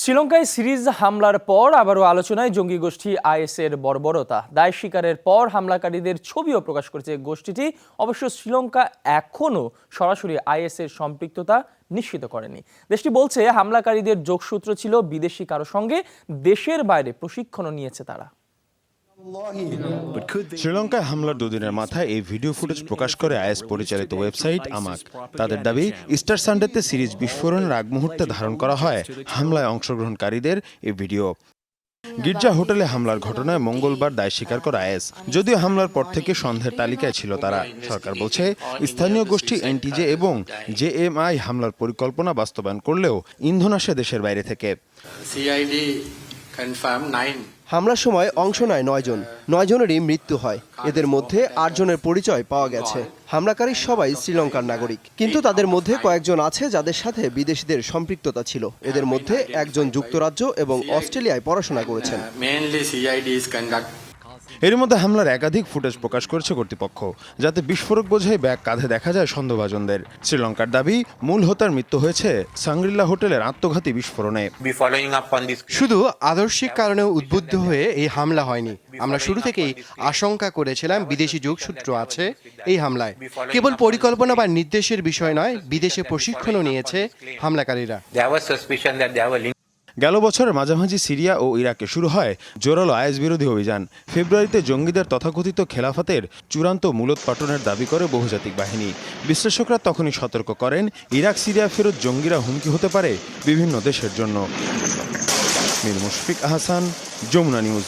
শ্রীলঙ্কায় সিরিজ হামলার পর আবারও আলোচনায় জঙ্গি গোষ্ঠী আইএসের বর্বরতা। দায় স্বীকারের পর হামলাকারীদের ছবিও প্রকাশ করেছে গোষ্ঠীটি। অবশ্য শ্রীলঙ্কা এখনও সরাসরি আইএসের সম্পৃক্ততা নিশ্চিত করেনি। দেশটি বলছে হামলাকারীদের যোগসূত্র ছিল বিদেশি কারো সঙ্গে, দেশের বাইরে প্রশিক্ষণও নিয়েছে তারা। শ্রীলঙ্কায় হামলার দুদিনের মাথায় এই ভিডিও ফুটেজ প্রকাশ করে আইএস পরিচালিত ওয়েবসাইট আমাক। তাদের দাবি, ইস্টার সানডেতে সিরিজ বিস্ফোরণের আগ মুহূর্তে ধারণ করা হয় হামলায় অংশগ্রহণকারীদের এই ভিডিও। গির্জা হোটেলে হামলার ঘটনায় মঙ্গলবার দায় স্বীকার করে আইএস। যদিও হামলার পর থেকে সন্দেহের তালিকায় ছিল তারা। সরকার বলছে স্থানীয় গোষ্ঠী এনটিজে এবং জেএমআই হামলার পরিকল্পনা বাস্তবায়ন করলেও ইন্ধন আসে দেশের বাইরে থেকে। হামলার সময় অংশ নেয় 9 জন। 9 জনেরই মৃত্যু হয়। এদের মধ্যে 8 জনের পরিচয় পাওয়া গেছে। হামলাকারী সবাই শ্রীলঙ্কার নাগরিক, কিন্তু তাদের মধ্যে কয়েকজন আছে যাদের সাথে বিদেশিদের সম্পৃক্ততা ছিল। এদের মধ্যে একজন যুক্তরাজ্য এবং অস্ট্রেলিয়ায় পড়াশোনা করেছেন। এর মধ্যে হামলার একাধিক ফুটেজ প্রকাশ করেছে কর্তৃপক্ষ, যাতে বিস্ফোরক বোঝাই ব্যাগ কাঁধে দেখা যায় সন্দেহভাজনদের। শ্রীলঙ্কার দাবি, মূল হোতার মৃত্যু হয়েছে সাংগ্রিলা হোটেলের আত্মঘাতী বিস্ফোরণে। শুধু আদর্শিক কারণে উদ্বুদ্ধ হয়ে এই হামলা হয়নি। আমরা শুরু থেকেই আশঙ্কা করেছিলাম বিদেশি যোগসূত্র আছে এই হামলায়। কেবল পরিকল্পনা বা নির্দেশের বিষয় নয়, বিদেশে প্রশিক্ষণও নিয়েছে হামলাকারীরা। গেল বছরের মাঝামাঝি সিরিয়া ও ইরাকে শুরু হয় জোরালো আইএস বিরোধী অভিযান। ফেব্রুয়ারিতে জঙ্গিদের তথাকথিত খেলাফতের চূড়ান্ত মূলোৎপাটনের দাবি করে বহুজাতিক বাহিনী। বিশ্লেষকরা তখনই সতর্ক করেন, ইরাক সিরিয়া ফেরত জঙ্গিরা হুমকি হতে পারে বিভিন্ন দেশের জন্য। মীর মুশফিক আহসান, যমুনা নিউজ।